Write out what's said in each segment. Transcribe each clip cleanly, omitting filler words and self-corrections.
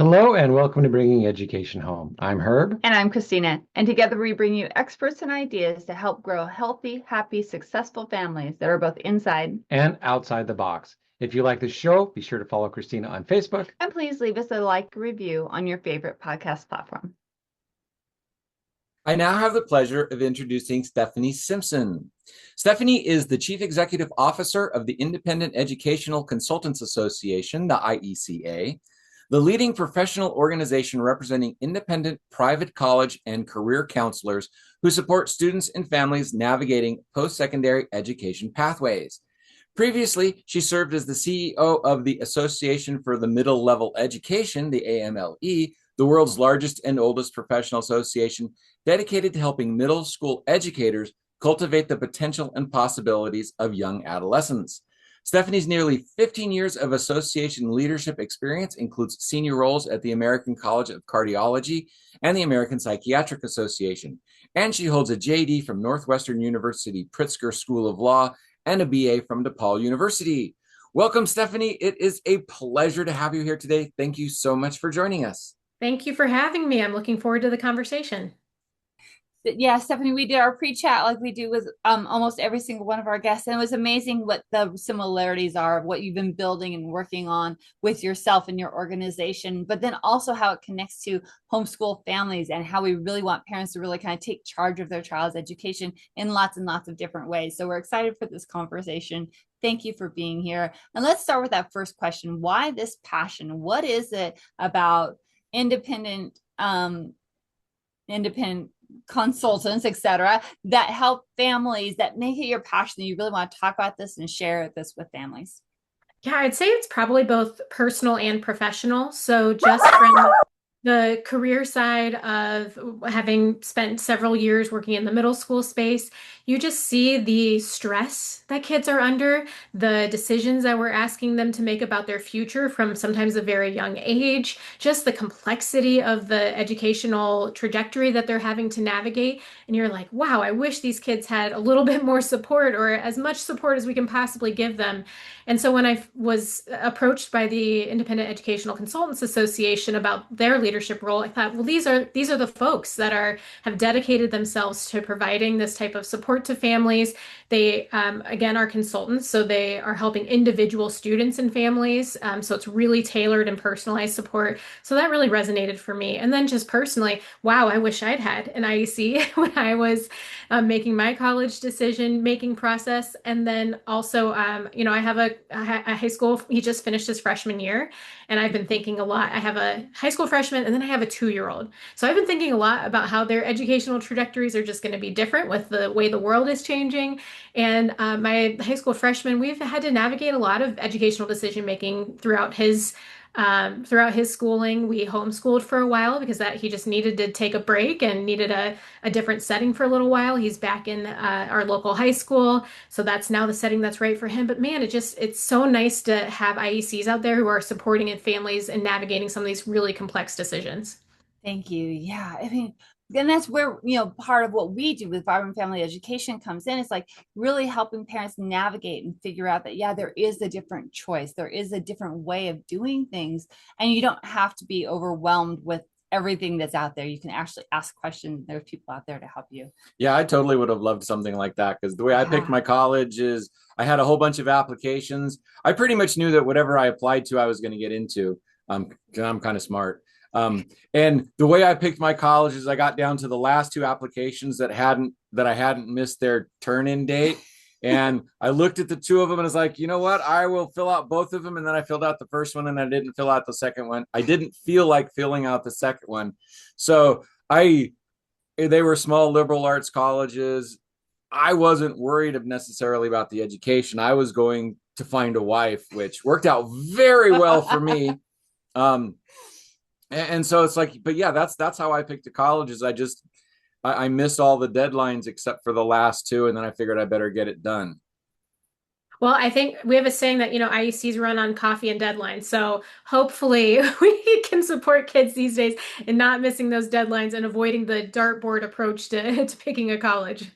Hello and welcome to Bringing Education Home. I'm Herb. And I'm Christina. And together we bring you experts and ideas to help grow healthy, happy, successful families that are both inside. And outside the box. If you like the show, be sure to follow Christina on Facebook. And please leave us a like review on your favorite podcast platform. I now have the pleasure of introducing Stephanie Simpson. Stephanie is the Chief Executive Officer of the Independent Educational Consultants Association, the IECA, the leading professional organization representing independent private college and career counselors who support students and families navigating post-secondary education pathways. Previously, she served as the CEO of the Association for the Middle Level Education, the AMLE, the world's largest and oldest professional association dedicated to helping middle school educators cultivate the potential and possibilities of young adolescents. Stephanie's nearly 15 years of association leadership experience includes senior roles at the American College of Cardiology and the American Psychiatric Association. And she holds a JD from Northwestern University Pritzker School of Law and a BA from DePaul University. Welcome, Stephanie. It is a pleasure to have you here today. Thank you so much for joining us. Thank you for having me. I'm looking forward to the conversation. Yeah, Stephanie, we did our pre-chat like we do with almost every single one of our guests. And it was amazing what the similarities are of what you've been building and working on with yourself and your organization, but then also how it connects to homeschool families and how we really want parents to really kind of take charge of their child's education in lots and lots of different ways. So we're excited for this conversation. Thank you for being here. And let's start with that first question. Why this passion? What is it about independent consultants, etc., that help families, that make it your passion, that you really want to talk about this and share this with families? Yeah, I'd say it's probably both personal and professional. So just from the career side of having spent several years working in the middle school space, you just see the stress that kids are under, the decisions that we're asking them to make about their future from sometimes a very young age, just the complexity of the educational trajectory that they're having to navigate. And you're like, wow, I wish these kids had a little bit more support or as much support as we can possibly give them. And so when I was approached by the Independent Educational Consultants Association about their leadership role, I thought, well, these are the folks that have dedicated themselves to providing this type of support to families. They again are consultants, so they are helping individual students and families. So it's really tailored and personalized support. So that really resonated for me. And then just personally, wow, I wish I'd had an IEC when I was making my college decision making process. And then also, I have a high school. He just finished his freshman year, and I've been thinking a lot. I have a high school freshman, and then I have a 2-year-old. So I've been thinking a lot about how their educational trajectories are just going to be different with the way the world is changing. And my high school freshman, we've had to navigate a lot of educational decision making throughout his schooling. We homeschooled for a while because that he just needed to take a break and needed a different setting for a little while. He's back in our local high school, so that's now the setting that's right for him. But man, it's so nice to have IECs out there who are supporting families and navigating some of these really complex decisions. Thank you. Yeah, I mean, and that's where, part of what we do with Vibrant Family Education comes in. It's like really helping parents navigate and figure out that, yeah, there is a different choice. There is a different way of doing things. And you don't have to be overwhelmed with everything that's out there. You can actually ask questions. There's people out there to help you. Yeah, I totally would have loved something like that, because the way I picked my college is I had a whole bunch of applications. I pretty much knew that whatever I applied to, I was going to get into. 'Cause I'm kind of smart. And the way I picked my college is I got down to the last 2 applications that I hadn't missed their turn-in date. And I looked at the 2 of them and was like, you know what? I will fill out both of them. And then I filled out the first one and I didn't fill out the second one. I didn't feel like filling out the second one. So they were small liberal arts colleges. I wasn't worried necessarily about the education. I was going to find a wife, which worked out very well for me. And so it's like, but yeah, that's how I picked the colleges. I missed all the deadlines except for the last 2, and then I figured I better get it done. Well, I think we have a saying that, IECs run on coffee and deadlines. So hopefully we can support kids these days in not missing those deadlines and avoiding the dartboard approach to, to picking a college.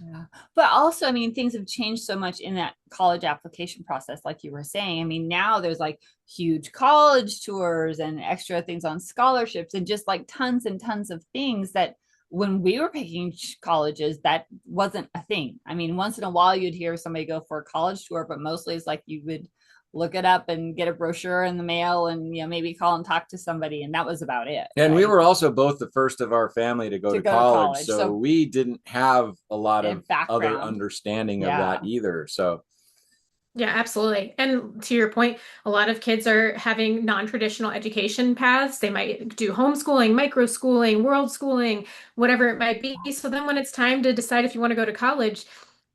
Yeah. But also, I mean, things have changed so much in that college application process, like you were saying. I mean, now there's like huge college tours and extra things on scholarships and just like tons and tons of things that when we were picking colleges, that wasn't a thing. I mean, once in a while you'd hear somebody go for a college tour, but mostly it's like you would look it up and get a brochure in the mail and maybe call and talk to somebody, and that was about it. And right? we were also both the first of our family to go to college, so we didn't have a lot of other understanding of that either. So yeah, absolutely. And to your point, a lot of kids are having non-traditional education paths. They might do homeschooling, microschooling, world schooling, whatever it might be. So then when it's time to decide if you want to go to college,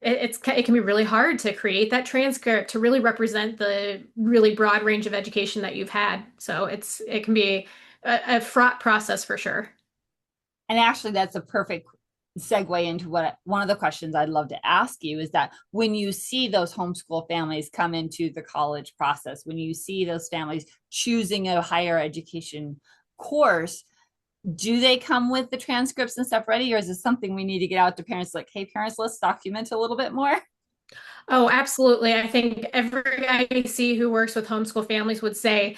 it can be really hard to create that transcript to really represent the really broad range of education that you've had. So it can be a fraught process for sure. And actually, that's a perfect segue into what one of the questions I'd love to ask you is that when you see those homeschool families come into the college process, when you see those families choosing a higher education course, do they come with the transcripts and stuff ready, or is this something we need to get out to parents like, hey parents, let's document a little bit more? Oh, absolutely. I think every IEC who works with homeschool families would say,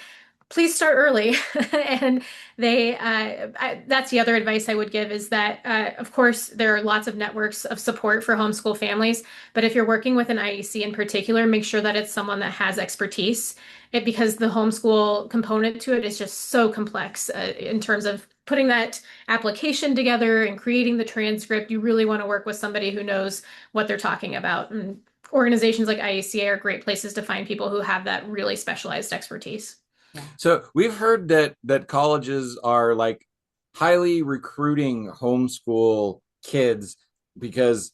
please start early. And that's the other advice I would give is that, of course, there are lots of networks of support for homeschool families. But if you're working with an IEC in particular, make sure that it's someone that has expertise because the homeschool component to it is just so complex in terms of putting that application together and creating the transcript. You really want to work with somebody who knows what they're talking about. And organizations like IECA are great places to find people who have that really specialized expertise. So we've heard that colleges are like highly recruiting homeschool kids because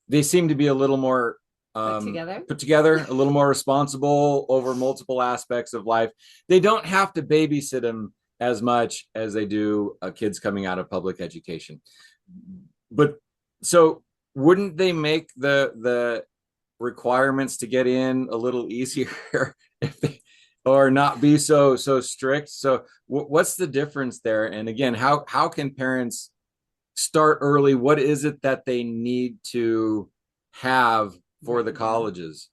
they seem to be a little more put together, a little more responsible over multiple aspects of life. They don't have to babysit them as much as they do kids coming out of public education. But so wouldn't they make the requirements to get in a little easier if they or not be so strict? So what's the difference there? And again, how can parents start early? What is it that they need to have for the colleges?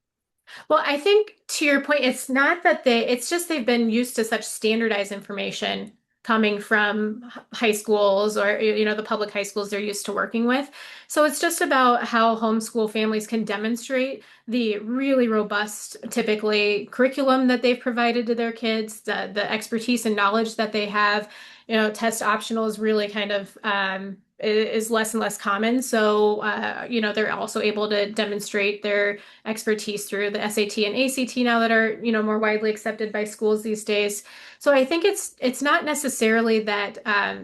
Well, I think to your point, it's not that it's just they've been used to such standardized information coming from high schools or, the public high schools they're used to working with. So it's just about how homeschool families can demonstrate the really robust, typically, curriculum that they've provided to their kids, the expertise and knowledge that they have. Test optional is really kind of is less and less common. So, they're also able to demonstrate their expertise through the SAT and ACT now that are, more widely accepted by schools these days. So I think it's not necessarily that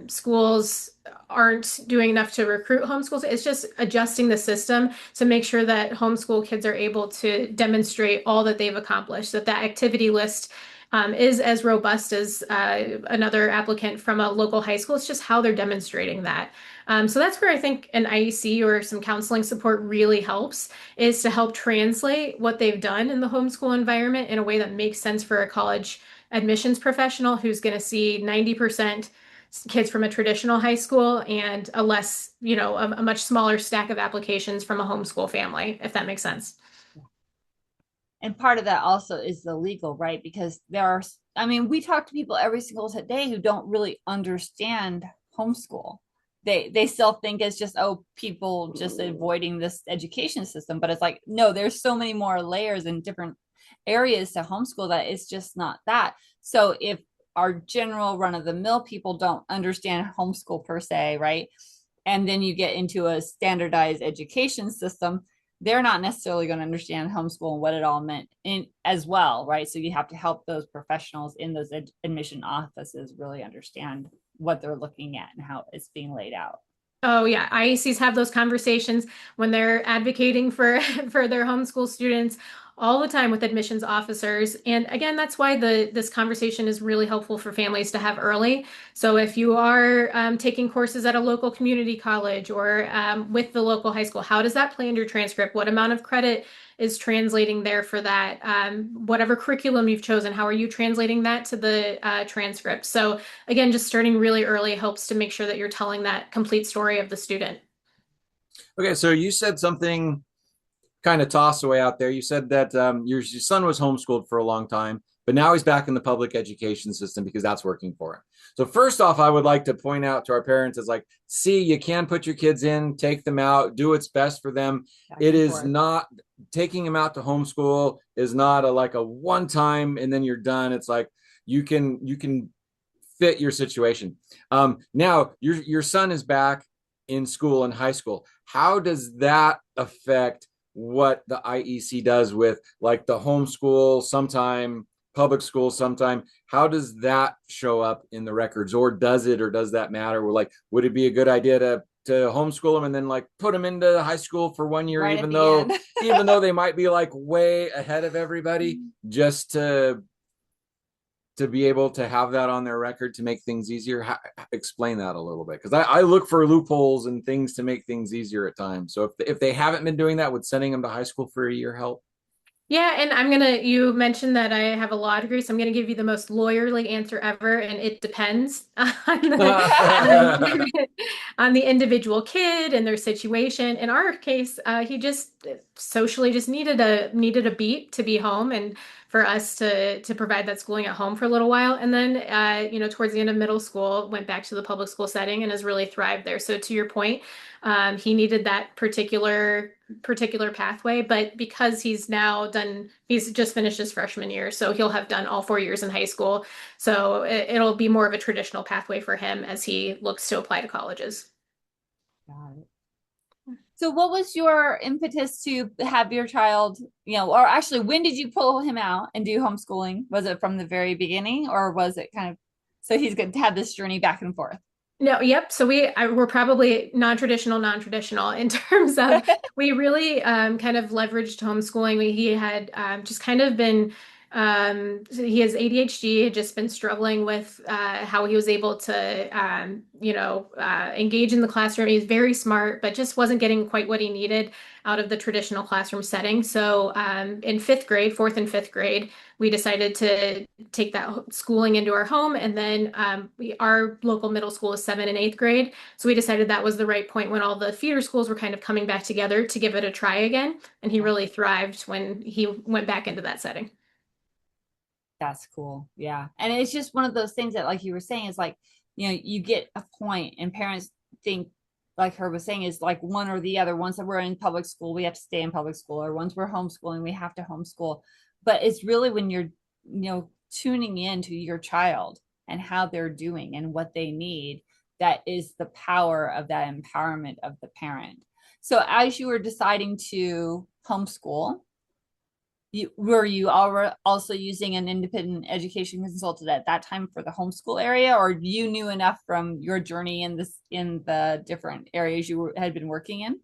schools aren't doing enough to recruit homeschools. It's just adjusting the system to make sure that homeschool kids are able to demonstrate all that they've accomplished, that activity list is as robust as another applicant from a local high school. It's just how they're demonstrating that. So that's where I think an IEC or some counseling support really helps, is to help translate what they've done in the homeschool environment in a way that makes sense for a college admissions professional who's going to see 90% kids from a traditional high school and a much smaller stack of applications from a homeschool family, if that makes sense. And part of that also is the legal, right? Because we talk to people every single day who don't really understand homeschool. They still think it's just, people just avoiding this education system. But it's like, no, there's so many more layers and different areas to homeschool that it's just not that. So if our general run-of-the-mill people don't understand homeschool per se, right? And then you get into a standardized education system, they're not necessarily going to understand homeschool and what it all meant as well, right? So you have to help those professionals in those admission offices really understand what they're looking at and how it's being laid out. Oh yeah, IECs have those conversations when they're advocating for their homeschool students all the time with admissions officers. And again, that's why this conversation is really helpful for families to have early. So if you are taking courses at a local community college or with the local high school, how does that play into your transcript? What amount of credit is translating there for that? Whatever curriculum you've chosen, how are you translating that to the transcript? So again, just starting really early helps to make sure that you're telling that complete story of the student. Okay, so you said something kind of toss away out there. You said that your son was homeschooled for a long time, but now he's back in the public education system because that's working for him. So first off, I would like to point out to our parents is like, see, you can put your kids in, take them out, do what's best for them. It is not taking them out to homeschool is not like a one time and then you're done. It's like you can fit your situation. Now your son is back in school in high school. How does that affect what the IEC does with like the homeschool sometime, public school sometime? How does that show up in the records, or does that matter? We're like, would it be a good idea to homeschool them and then like put them into high school for 1 year, even though they might be like way ahead of everybody, just to be able to have that on their record to make things easier? Explain that a little bit, because I look for loopholes and things to make things easier at times. So if they haven't been doing that, would sending them to high school for a year help? Yeah, and you mentioned that I have a law degree, so I'm gonna give you the most lawyerly answer ever, and it depends on on the individual kid and their situation. In our case, he just socially just needed a beat to be home and for us to provide that schooling at home for a little while. And then towards the end of middle school, went back to the public school setting and has really thrived there. So to your point, he needed that particular pathway, but because he's just finished his freshman year, so he'll have done all 4 years in high school. So it'll be more of a traditional pathway for him as he looks to apply to colleges. Got it. So what was your impetus to have your child, or actually, when did you pull him out and do homeschooling? Was it from the very beginning, or was it kind of, so he's going to have this journey back and forth? No, yep. So we're probably non-traditional in terms of we really kind of leveraged homeschooling. He had just kind of been so he has ADHD, had just been struggling with how he was able to engage in the classroom. He's very smart, but just wasn't getting quite what he needed out of the traditional classroom setting. So in fourth and fifth grade, we decided to take that schooling into our home. And then our local middle school is 7th and 8th grade. So we decided that was the right point when all the feeder schools were kind of coming back together to give it a try again. And he really thrived when he went back into that setting. That's cool. Yeah. And it's just one of those things that, like you were saying, is like, you get a point and parents think, like Herb was saying, is like one or the other. Once we're in public school, we have to stay in public school, or once we're homeschooling, we have to homeschool. But it's really when you're, tuning in to your child and how they're doing and what they need, that is the power of that empowerment of the parent. So as you were deciding to homeschool, were you also using an independent education consultant at that time for the homeschool area, or you knew enough from your journey in the different areas you had been working in?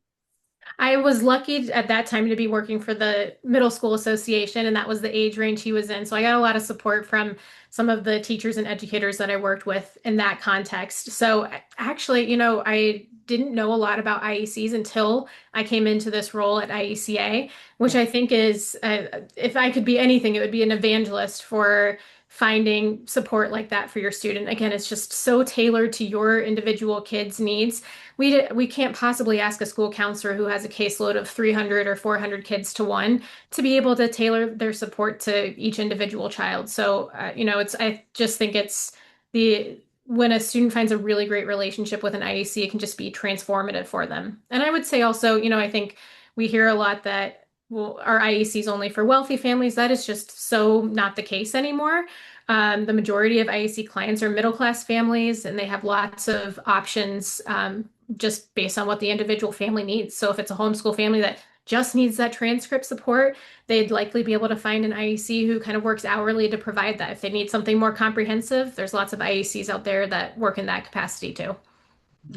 I was lucky at that time to be working for the middle school association, and that was the age range he was in. So I got a lot of support from some of the teachers and educators that I worked with in that context. So actually, I didn't know a lot about IECs until I came into this role at IECA, which I think is, if I could be anything, it would be an evangelist for finding support like that for your student. Again, it's just so tailored to your individual kids' needs. We can't possibly ask a school counselor who has a caseload of 300 or 400 kids to one to be able to tailor their support to each individual child. So, I just think when a student finds a really great relationship with an IEC, it can just be transformative for them. And I would say also, I think we hear a lot that, well, our IEC is only for wealthy families. That is just so not the case anymore. The majority of IEC clients are middle-class families, and they have lots of options just based on what the individual family needs. So if it's a homeschool family that just needs that transcript support, they'd likely be able to find an IEC who kind of works hourly to provide that. If they need something more comprehensive, there's lots of IECs out there that work in that capacity too.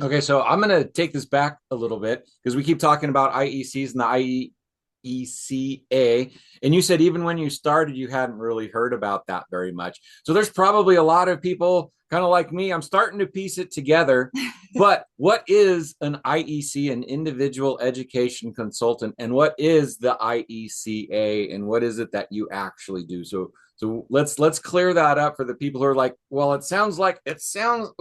Okay, so I'm going to take this back a little bit because we keep talking about IECs and the IECA. And you said even when you started, you hadn't really heard about that very much. So there's probably a lot of people kind of like me. I'm starting to piece it together. But what is an IEC, an individual education consultant, and what is the IECA, and what is it that you actually do? So let's clear that up for the people who are like, well,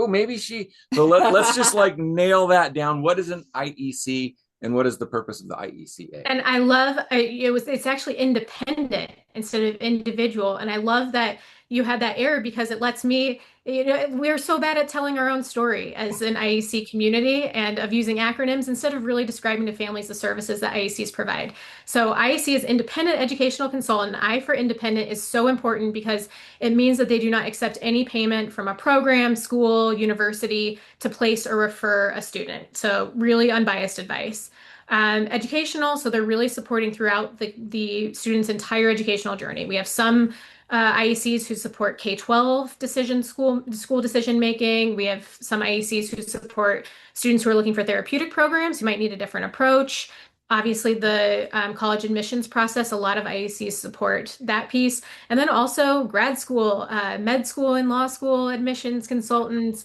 maybe she. So let's just like nail that down. What is an IEC? And what is the purpose of the IECA? And I love it's actually independent instead of individual. And I love that you had that error because it lets me, we're so bad at telling our own story as an IEC community and of using acronyms instead of really describing to families the services that IECs provide. So IEC is independent educational consultant. I for independent is so important because it means that they do not accept any payment from a program, school, university to place or refer a student. So really unbiased advice. Educational, so they're really supporting throughout the student's entire educational journey. We have some IECs who support K-12 school decision making. We have some IECs who support students who are looking for therapeutic programs who might need a different approach. Obviously, the college admissions process, a lot of IECs support that piece. And then also grad school, med school and law school admissions consultants,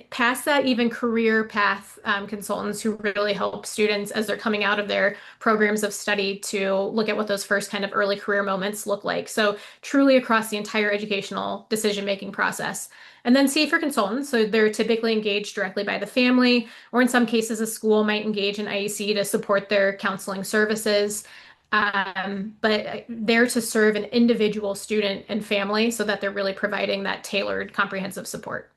past that, even career path consultants who really help students as they're coming out of their programs of study to look at what those first kind of early career moments look like. So truly across the entire educational decision-making process. And then C for consultants, so they're typically engaged directly by the family, or in some cases, a school might engage an IEC to support their counseling services. But they're to serve an individual student and family so that they're really providing that tailored, comprehensive support.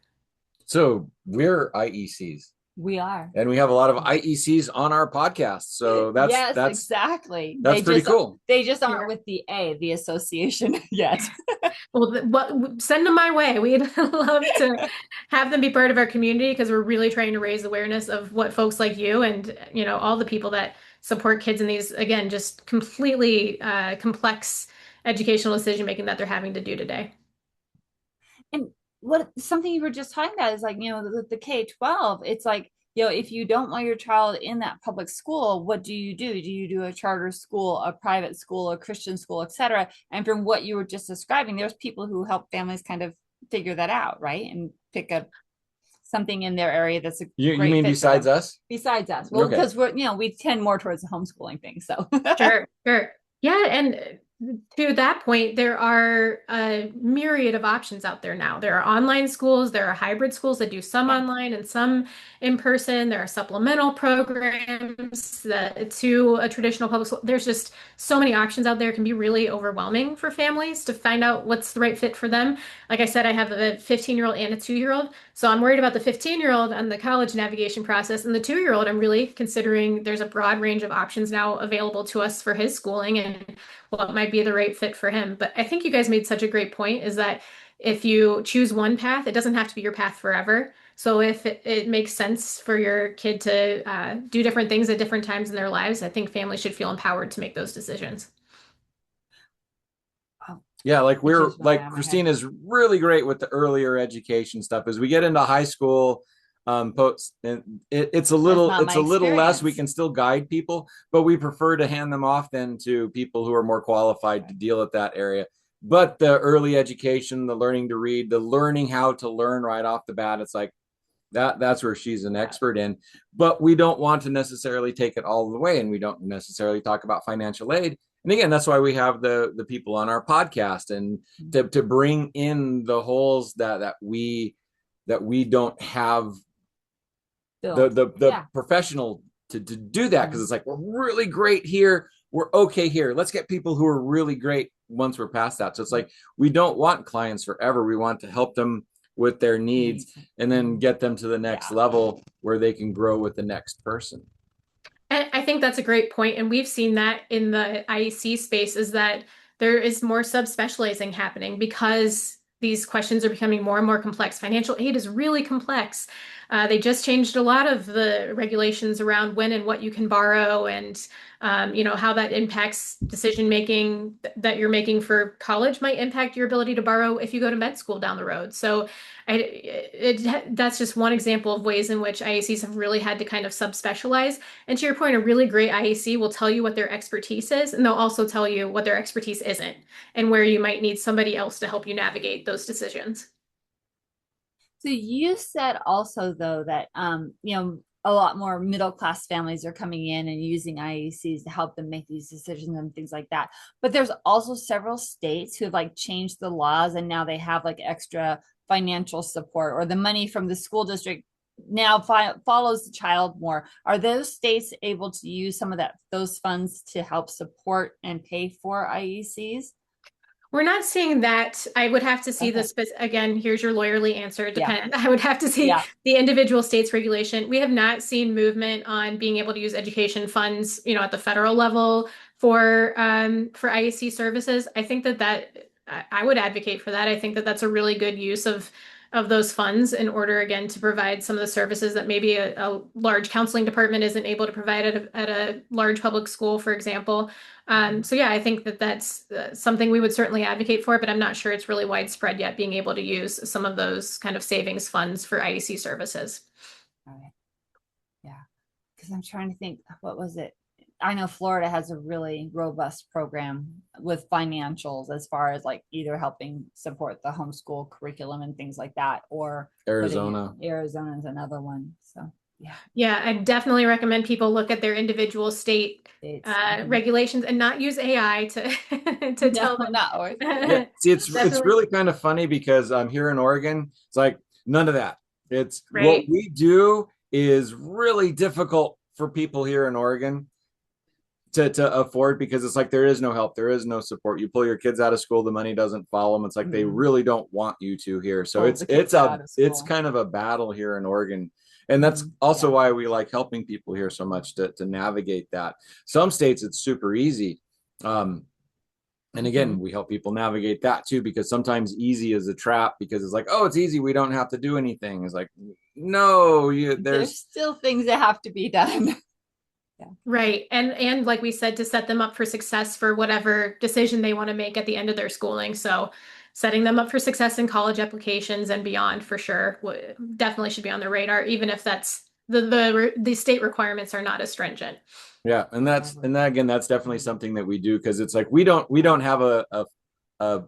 So we're IECs. We are. And we have a lot of IECs on our podcast. So that's exactly. That's pretty cool. They just aren't with the association yet. Well, send them my way. We'd love to have them be part of our community because we're really trying to raise awareness of what folks like you and all the people that support kids in these, again, just completely complex educational decision making that they're having to do today. And something you were just talking about is like, the K-12, it's like, if you don't want your child in that public school, what do you do? Do you do a charter school, a private school, a Christian school, etc.? And from what you were just describing, there's people who help families kind of figure that out, right? And pick up something in their area that's a you mean besides us? Besides us. Well, because we tend more towards the homeschooling thing. So sure. Yeah, and to that point, there are a myriad of options out there now. There are online schools, there are hybrid schools that do some online and some in person. There are supplemental programs to a traditional public school. There's just so many options out there. It can be really overwhelming for families to find out what's the right fit for them. Like I said, I have a 15-year-old and a 2-year-old. So I'm worried about the 15-year-old and the college navigation process. And the 2-year-old, I'm really considering there's a broad range of options now available to us for his schooling and what might be the right fit for him. But I think you guys made such a great point is that if you choose one path, it doesn't have to be your path forever. So if it makes sense for your kid to do different things at different times in their lives, I think families should feel empowered to make those decisions. Yeah, Christine is really great with the earlier education stuff. As we get into high school, it's a little less. We can still guide people, but we prefer to hand them off then to people who are more qualified to deal with that area. But the early education, the learning to read, the learning how to learn right off the bat, it's like that's where she's an expert in. But we don't want to necessarily take it all the way, and we don't necessarily talk about financial aid. And again, that's why we have the people on our podcast and to bring in the holes that we don't have the professional to do that, because it's like, we're really great here, we're okay here, let's get people who are really great once we're past that. So it's like, we don't want clients forever. We want to help them with their needs and then get them to the next level where they can grow with the next person. And I think that's a great point. And we've seen that in the IEC space, is that there is more subspecializing happening because these questions are becoming more and more complex. Financial aid is really complex. They just changed a lot of the regulations around when and what you can borrow and how that impacts decision making that you're making for college might impact your ability to borrow if you go to med school down the road. So That's just one example of ways in which IECs have really had to kind of subspecialize. And to your point, a really great IEC will tell you what their expertise is, and they'll also tell you what their expertise isn't, and where you might need somebody else to help you navigate those decisions. So you said also though that a lot more middle class families are coming in and using IECs to help them make these decisions and things like that. But there's also several states who have like changed the laws and now they have like extra financial support, or the money from the school district now follows the child more. Are those states able to use some of those funds to help support and pay for IECs? We're not seeing that. I would have to see this, but again, here's your lawyerly answer. I would have to see the individual states regulation. We have not seen movement on being able to use education funds, at the federal level for IEC services. I think that I would advocate for that. I think that that's a really good use of those funds in order, again, to provide some of the services that maybe a large counseling department isn't able to provide at a large public school, for example. So yeah, I think that that's something we would certainly advocate for, but I'm not sure it's really widespread yet, being able to use some of those kind of savings funds for IEC services. All right. Yeah, because I'm trying to think, what was it? I know Florida has a really robust program with financials as far as like either helping support the homeschool curriculum and things like that, or Arizona is another one. So yeah, I definitely recommend people look at their individual state regulations and not use AI to tell them. Yeah. See, it's really kind of funny because I'm here in Oregon. It's like none of that. It's what we do is really difficult for people here in Oregon to afford, because it's like there is no help, there is no support. You pull your kids out of school, the money doesn't follow them. It's like they really don't want you to here. So it's kind of a battle here in Oregon. And that's also why we like helping people here so much to navigate that. Some states it's super easy. And again, we help people navigate that too, because sometimes easy is a trap, because it's like, oh, it's easy, we don't have to do anything. It's like, no, there's still things that have to be done. Right. And like we said, to set them up for success for whatever decision they want to make at the end of their schooling. So setting them up for success in college applications and beyond, for sure, definitely should be on the radar, even if that's the state requirements are not as stringent. Yeah. And that's definitely something that we do, because it's like we don't have a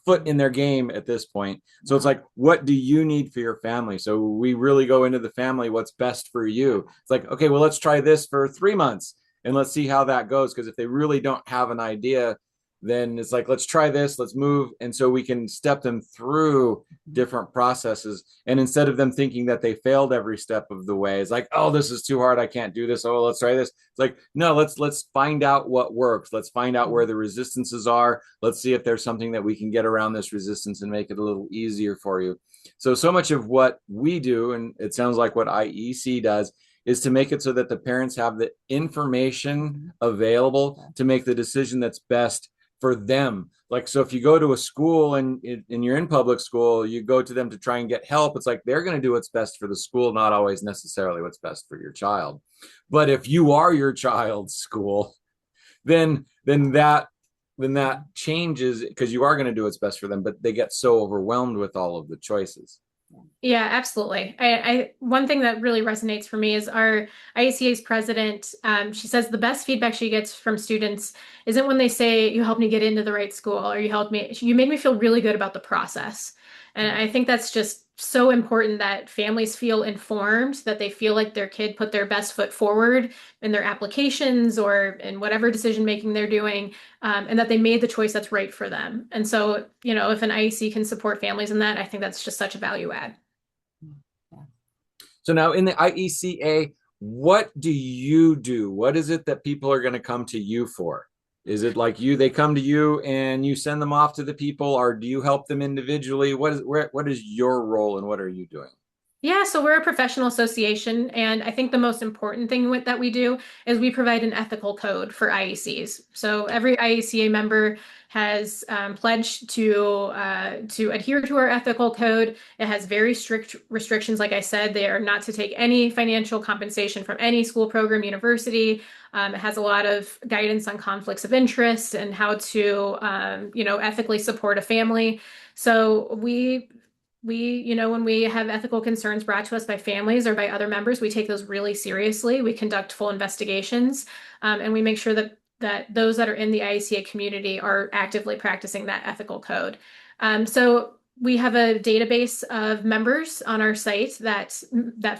foot in their game at this point. So it's like, what do you need for your family? So we really go into the family, what's best for you. It's like, okay, well, let's try this for 3 months and let's see how that goes. Because if they really don't have an idea, then it's like, let's try this, let's move. And so we can step them through different processes. And instead of them thinking that they failed every step of the way, it's like, oh, this is too hard, I can't do this. Oh, let's try this. It's like, no, let's find out what works. Let's find out where the resistances are. Let's see if there's something that we can get around this resistance and make it a little easier for you. So much of what we do, and it sounds like what IEC does, is to make it so that the parents have the information available to make the decision that's best for them. Like, so if you go to a school and you're in public school, you go to them to try and get help. It's like they're going to do what's best for the school, not always necessarily what's best for your child. But if you are your child's school, then that changes, because you are going to do what's best for them, but they get so overwhelmed with all of the choices. Yeah, absolutely. One thing that really resonates for me is our IECA's president. She says the best feedback she gets from students isn't when they say, you helped me get into the right school, or you made me feel really good about the process. And I think that's just so important, that families feel informed, that they feel like their kid put their best foot forward in their applications or in whatever decision making they're doing, and that they made the choice that's right for them. And so, if an IEC can support families in that, I think that's just such a value add. So now in the IECA, what do you do? What is it that people are going to come to you for? Is it like they come to you and you send them off to the people, or do you help them individually? What is your role and what are you doing? Yeah, so we're a professional association, and I think the most important thing that we do is we provide an ethical code for IECs. So every IECA member has pledged to adhere to our ethical code. It has very strict restrictions. Like I said, they are not to take any financial compensation from any school, program, university. It has a lot of guidance on conflicts of interest and how to, ethically support a family. So we when we have ethical concerns brought to us by families or by other members, we take those really seriously. We conduct full investigations, and we make sure that those that are in the IECA community are actively practicing that ethical code. So we have a database of members on our site that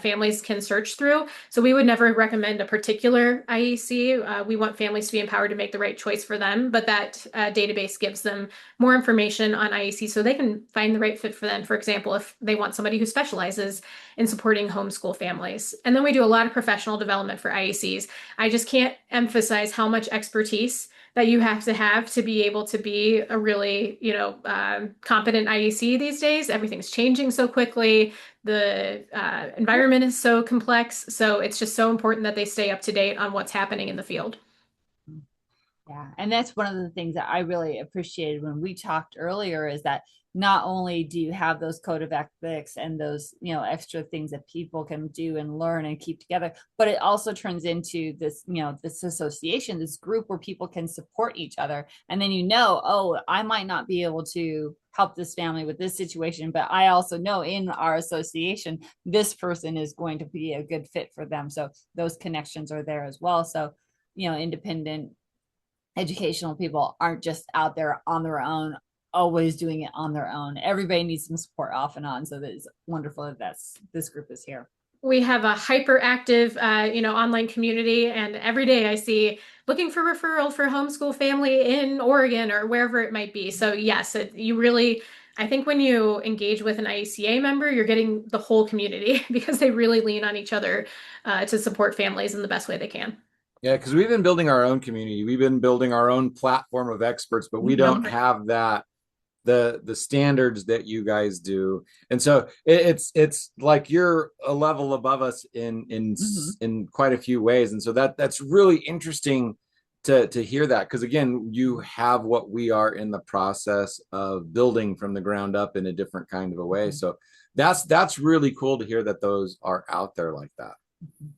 families can search through. So we would never recommend a particular IEC. We want families to be empowered to make the right choice for them, but that database gives them more information on IEC so they can find the right fit for them. For example, if they want somebody who specializes in supporting homeschool families. And then we do a lot of professional development for IECs. I just can't emphasize how much expertise that you have to be able to be a really, competent IEC these days. Everything's changing so quickly. The environment is so complex. So it's just so important that they stay up to date on what's happening in the field. Yeah. And that's one of the things that I really appreciated when we talked earlier, is that not only do you have those code of ethics and those, extra things that people can do and learn and keep together, but it also turns into this, this association, this group where people can support each other. And then, oh, I might not be able to help this family with this situation, but I also know in our association, this person is going to be a good fit for them. So those connections are there as well. So, independent educational people aren't just out there on their own, always doing it on their own. Everybody needs some support off and on. So that is wonderful that this group is here. We have a hyperactive, online community, and every day I see looking for referral for homeschool family in Oregon or wherever it might be. So yes, I think when you engage with an IECA member, you're getting the whole community because they really lean on each other to support families in the best way they can. Yeah, because we've been building our own community. We've been building our own platform of experts, but we don't have the standards that you guys do. And so it's like you're a level above us in quite a few ways. And so that's really interesting to hear that, because again, you have what we are in the process of building from the ground up in a different kind of a way. So that's really cool to hear that those are out there like that.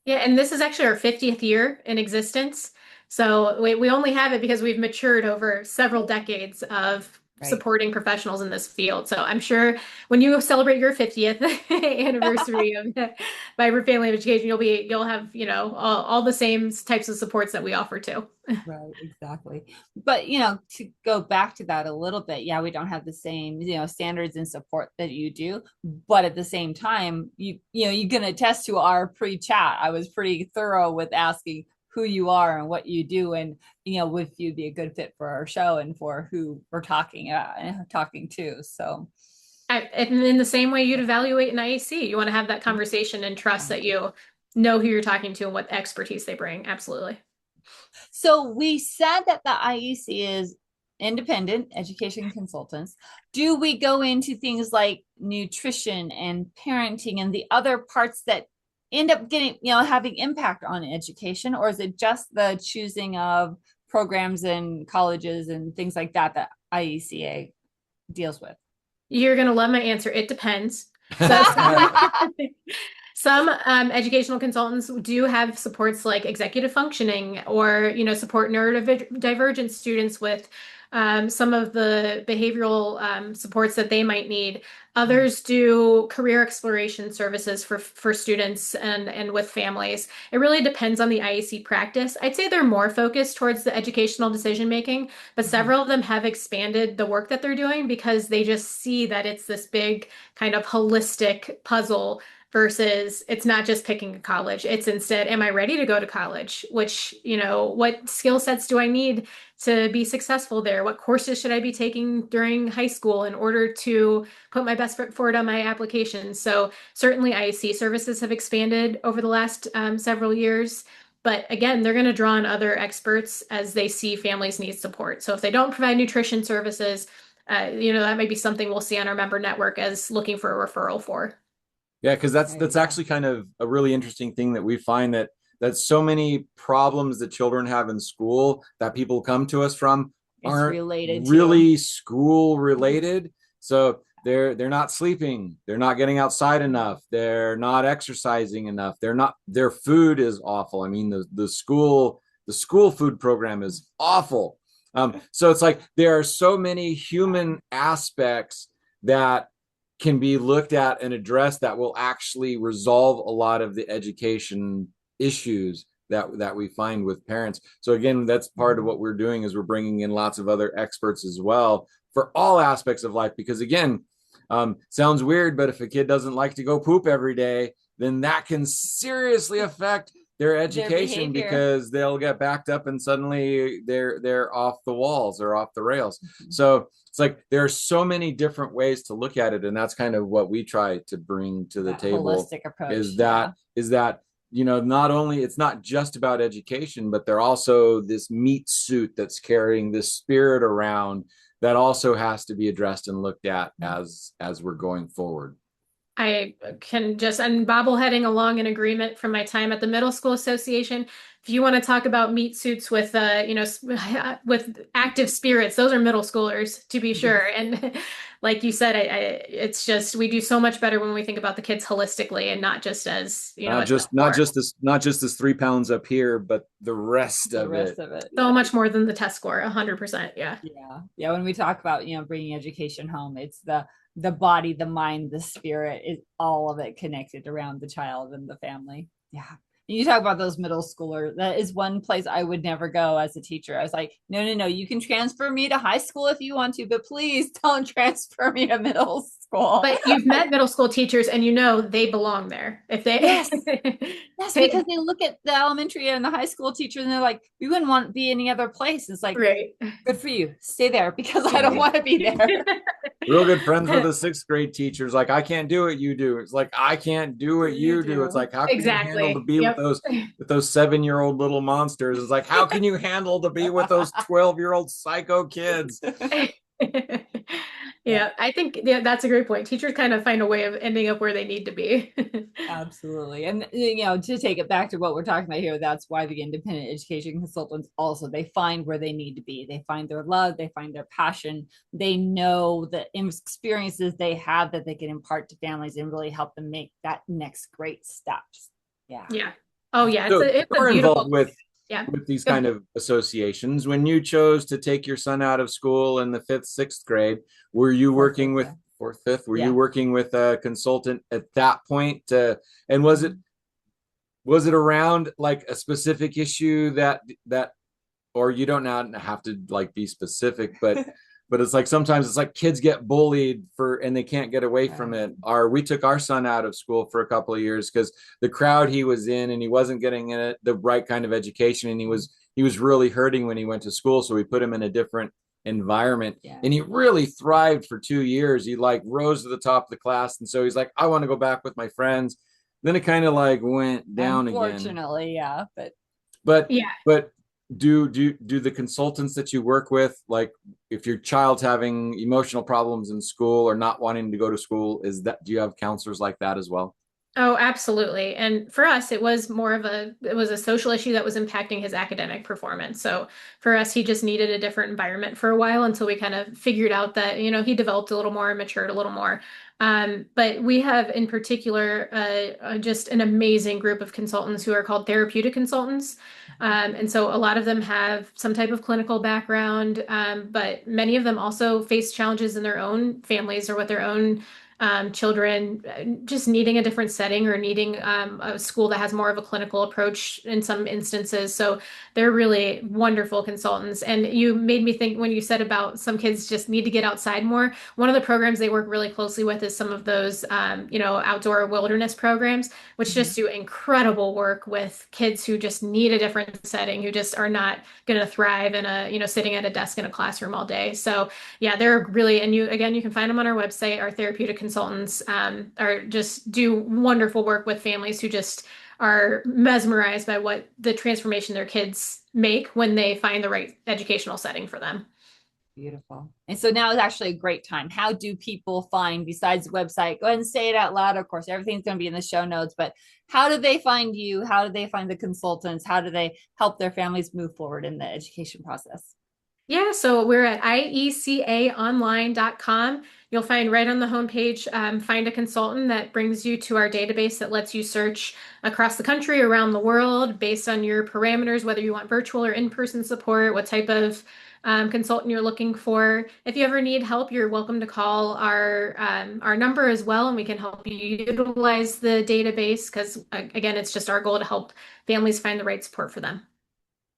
Yeah, and this is actually our 50th year in existence. So we only have it because we've matured over several decades of supporting professionals in this field. So I'm sure when you celebrate your 50th anniversary of Vibrant Family Education, you'll have, all the same types of supports that we offer too. Right, exactly. But, to go back to that a little bit, yeah, we don't have the same, standards and support that you do, but at the same time, you can attest to our pre-chat. I was pretty thorough with asking who you are and what you do, and if you'd be a good fit for our show and for who we're talking to. So, and in the same way you'd evaluate an IEC, you want to have that conversation and trust that you know who you're talking to and what expertise they bring. Absolutely. So we said that the IEC is independent education consultants. Do we go into things like nutrition and parenting and the other parts that end up getting, having impact on education, or is it just the choosing of programs and colleges and things like that IECA deals with? You're going to love my answer. It depends. Some educational consultants do have supports like executive functioning, or, support neurodivergent students with some of the behavioral supports that they might need. Others do career exploration services for students and with families. It really depends on the IEC practice. I'd say they're more focused towards the educational decision making, but several of them have expanded the work that they're doing because they just see that it's this big kind of holistic puzzle versus it's not just picking a college. It's instead, am I ready to go to college? Which, what skill sets do I need to be successful there? What courses should I be taking during high school in order to put my best foot forward on my application? So certainly IEC services have expanded over the last several years. But again, they're going to draw on other experts as they see families need support. So if they don't provide nutrition services, that might be something we'll see on our member network as looking for a referral for. Yeah, because that's actually kind of a really interesting thing that we find that so many problems that children have in school that people come to us from aren't really school related. So they're not sleeping, they're not getting outside enough, they're not exercising enough, their food is awful. I mean, the school food program is awful. So it's like there are so many human aspects that can be looked at and addressed that will actually resolve a lot of the education issues that we find with parents. So again, that's part of what we're doing, is we're bringing in lots of other experts as well for all aspects of life. Because again, sounds weird, but if a kid doesn't like to go poop every day, then that can seriously affect their education, because they'll get backed up and suddenly they're off the walls or off the rails. So it's like there are so many different ways to look at it, and that's kind of what we try to bring to the table. Holistic approach is that not only, it's not just about education, but they're also this meat suit that's carrying this spirit around that also has to be addressed and looked at as we're going forward. I can just, and bobbleheading along in agreement from my time at the Middle School Association. If you want to talk about meat suits with, with active spirits, those are middle schoolers, to be sure. And like you said, it's just, we do so much better when we think about the kids holistically and not just as, not just this 3 pounds up here, but the rest of it. So much more than the test score, 100%. Yeah. Yeah. When we talk about, bringing education home, it's the body, the mind, the spirit, is all of it connected around the child and the family. Yeah. You talk about those middle schoolers. That is one place I would never go as a teacher. I was like, no, you can transfer me to high school if you want to, but please don't transfer me to middle school. But you've met middle school teachers and they belong there. If they yes, because they look at the elementary and the high school teachers and they're like, we wouldn't want to be any other place. It's like, right. Good for you. Stay there, because I don't want to be there. Real good friends with the 6th grade teachers. Like, I can't do what you do. It's like, I can't do what you do. It's like, how can you handle to be with those 7-year-old little monsters? It's like, how can you handle to be with those 12-year-old psycho kids? Yeah, I think that's a great point. Teachers kind of find a way of ending up where they need to be. Absolutely. And, to take it back to what we're talking about here, that's why the independent education consultants also, they find where they need to be. They find their love, they find their passion. They know the experiences they have that they can impart to families and really help them make that next great steps. Yeah. Yeah. Oh yeah. So it's a you're beautiful involved with these kind of associations. When you chose to take your son out of school in the 5th, 6th grade, were you working with 4th, 5th? Were you working with a consultant at that point? And was it around like a specific issue that, or you don't now have to like be specific, but it's like sometimes it's like kids get bullied and they can't get away from it. Or we took our son out of school for a couple of years because the crowd he was in and he wasn't getting the right kind of education, and he was really hurting when he went to school. So we put him in a different environment, and he really thrived for 2 years. He like rose to the top of the class, and so he's like, I want to go back with my friends. Then it kind of like went down again. Unfortunately, yeah, but do the consultants that you work with, like if your child's having emotional problems in school or not wanting to go to school, do you have counselors like that as well? Oh, absolutely. And for us, it was a social issue that was impacting his academic performance. So for us, he just needed a different environment for a while until we kind of figured out that, he developed a little more and matured a little more. But we have in particular just an amazing group of consultants who are called therapeutic consultants. And so a lot of them have some type of clinical background, but many of them also face challenges in their own families or with their own children, just needing a different setting or needing a school that has more of a clinical approach in some instances. So they're really wonderful consultants. And you made me think when you said about some kids just need to get outside more. One of the programs they work really closely with is some of those, outdoor wilderness programs, which just do incredible work with kids who just need a different setting, who just are not going to thrive in sitting at a desk in a classroom all day. So yeah, they're really, and you can find them on our website. Our therapeutic consultants are just do wonderful work with families who just are mesmerized by what the transformation their kids make when they find the right educational setting for them. Beautiful. And so now is actually a great time. How do people find, besides the website, go ahead and say it out loud. Of course, everything's going to be in the show notes, but how do they find you? How do they find the consultants? How do they help their families move forward in the education process? Yeah, so we're at IECAonline.com. You'll find right on the homepage, find a consultant that brings you to our database that lets you search across the country, around the world, based on your parameters, whether you want virtual or in-person support, what type of consultant you're looking for. If you ever need help, you're welcome to call our number as well, and we can help you utilize the database because, again, it's just our goal to help families find the right support for them.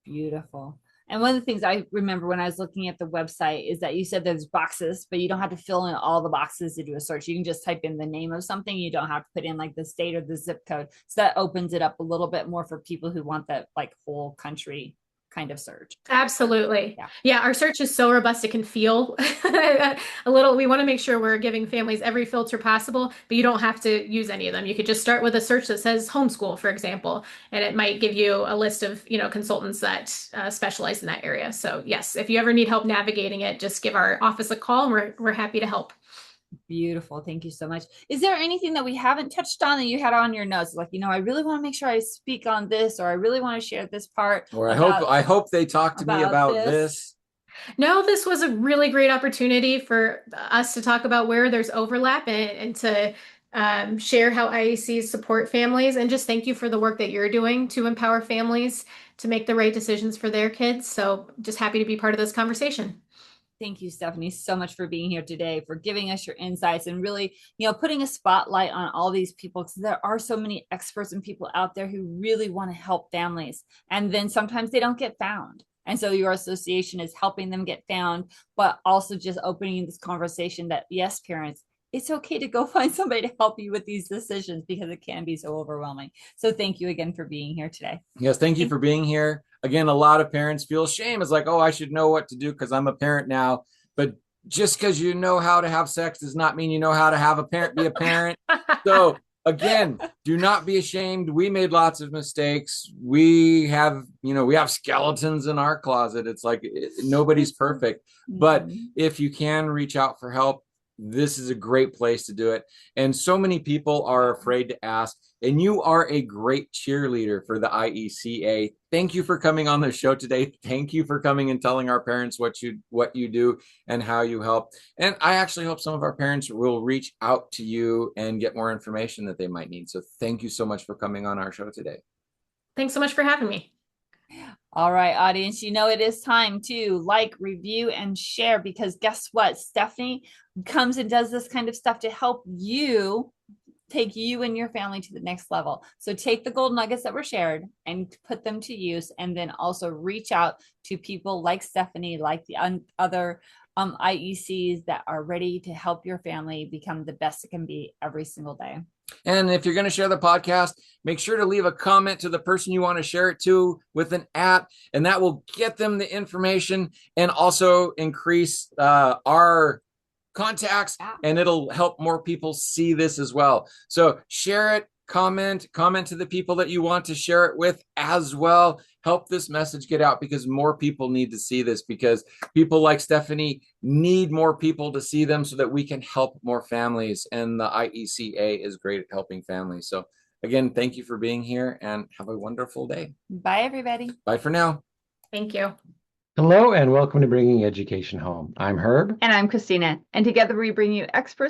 Beautiful. And one of the things I remember when I was looking at the website is that you said there's boxes, but you don't have to fill in all the boxes to do a search. You can just type in the name of something. You don't have to put in like the state or the zip code. So that opens it up a little bit more for people who want that like whole country kind of search. Absolutely. Yeah, our search is so robust it can feel a little. We want to make sure we're giving families every filter possible, but you don't have to use any of them. You could just start with a search that says homeschool, for example, and it might give you a list of, consultants that specialize in that area. So yes, if you ever need help navigating it, just give our office a call and we're happy to help. Beautiful. Thank you so much. Is there anything that we haven't touched on that you had on your notes? Like, I really want to make sure I speak on this, or I really want to share this part. Or I hope they talk to me about this. No, this was a really great opportunity for us to talk about where there's overlap and to share how IECs support families. And just thank you for the work that you're doing to empower families to make the right decisions for their kids. So just happy to be part of this conversation. Thank you, Stephanie, so much for being here today, for giving us your insights and really, putting a spotlight on all these people, because there are so many experts and people out there who really want to help families. And then sometimes they don't get found. And so your association is helping them get found, but also just opening this conversation that, yes, parents, it's okay to go find somebody to help you with these decisions because it can be so overwhelming. So thank you again for being here today. Yes, thank you for being here. Again, a lot of parents feel shame. It's like, oh, I should know what to do because I'm a parent now. But just because you know how to have sex does not mean you know how to have a parent be a parent. So again, do not be ashamed. We made lots of mistakes. We have skeletons in our closet. It's like nobody's perfect. But if you can reach out for help, this is a great place to do it. And so many people are afraid to ask, and you are a great cheerleader for the IECA. Thank you for coming on the show today. Thank you for coming and telling our parents what you do and how you help. And I actually hope some of our parents will reach out to you and get more information that they might need. So thank you so much for coming on our show today. Thanks so much for having me. All right, audience, it is time to like, review, and share, because guess what? Stephanie comes and does this kind of stuff to help you take you and your family to the next level. So take the gold nuggets that were shared and put them to use, and then also reach out to people like Stephanie, like the other IECs that are ready to help your family become the best it can be every single day. And if you're going to share the podcast, make sure to leave a comment to the person you want to share it to with an @ and that will get them the information and also increase our contacts, and it'll help more people see this as well. So share it, comment to the people that you want to share it with as well. Help this message get out, because more people need to see this, because people like Stephanie need more people to see them so that we can help more families. And the IECA is great at helping families. So again, thank you for being here and have a wonderful day. Bye, everybody. Bye for now. Thank you. Hello and welcome to Bringing Education Home. I'm Herb. And I'm Christina. And together we bring you experts